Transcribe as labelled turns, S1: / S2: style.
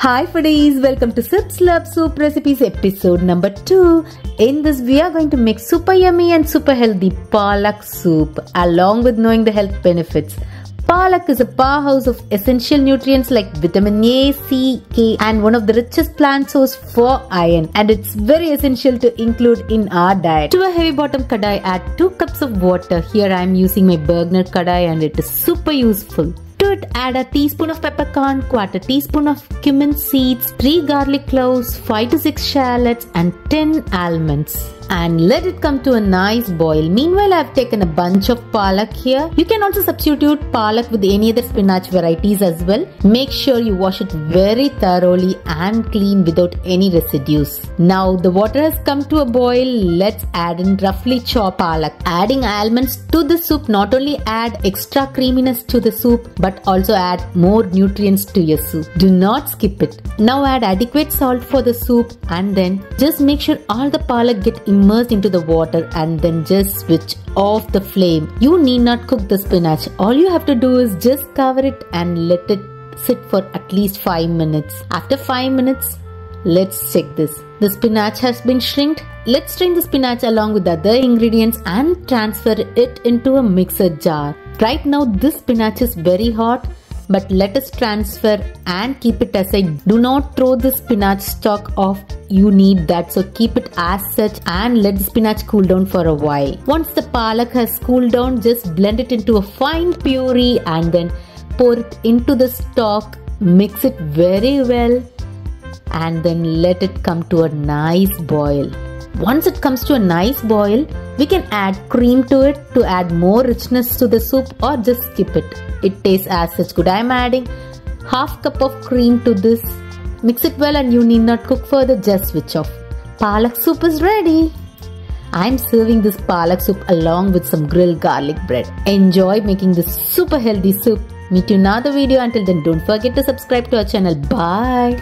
S1: Hi foodies, welcome to sip-slurp soup recipes episode number 2. In this we are going to make super yummy and super healthy Palak soup along with knowing the health benefits. Palak is a powerhouse of essential nutrients like vitamin A, C, K and one of the richest plant source for iron, and it's very essential to include in our diet. To a heavy bottom kadai add 2 cups of water. Here I am using my Bergner kadai and it is super useful. To it add a teaspoon of peppercorn, 1/4 teaspoon of cumin seeds, 3 garlic cloves, 5 to 6 shallots and 10 almonds. And let it come to a nice boil. Meanwhile, I have taken a bunch of palak here. You can also substitute palak with any other spinach varieties as well. Make sure you wash it very thoroughly and clean without any residues. Now the water has come to a boil. Let's add in roughly chopped palak. Adding almonds to the soup not only add extra creaminess to the soup but also add more nutrients to your soup. Do not skip it. Now add adequate salt for the soup and then just make sure all the palak get immersed into the water and then just switch off the flame. You need not cook the spinach. All you have to do is just cover it and let it sit for at least 5 minutes. After 5 minutes, let's check this. The spinach has been shrinked. Let's strain the spinach along with the other ingredients and transfer it into a mixer jar. Right now this spinach is very hot, but let us transfer and keep it aside. Do not throw the spinach stalk off. You need that, so keep it as such and let the spinach cool down for a while. Once the palak has cooled down, just blend it into a fine puree and then pour it into the stock. Mix it very well and then let it come to a nice boil. Once it comes to a nice boil, we can add cream to it to add more richness to the soup or just skip it. It tastes as such good. I am adding half cup of cream to this. Mix it well and you need not cook further, just switch off. Palak soup is ready. I am serving this palak soup along with some grilled garlic bread. Enjoy making this super healthy soup. Meet you in another video. Until then, don't forget to subscribe to our channel. Bye.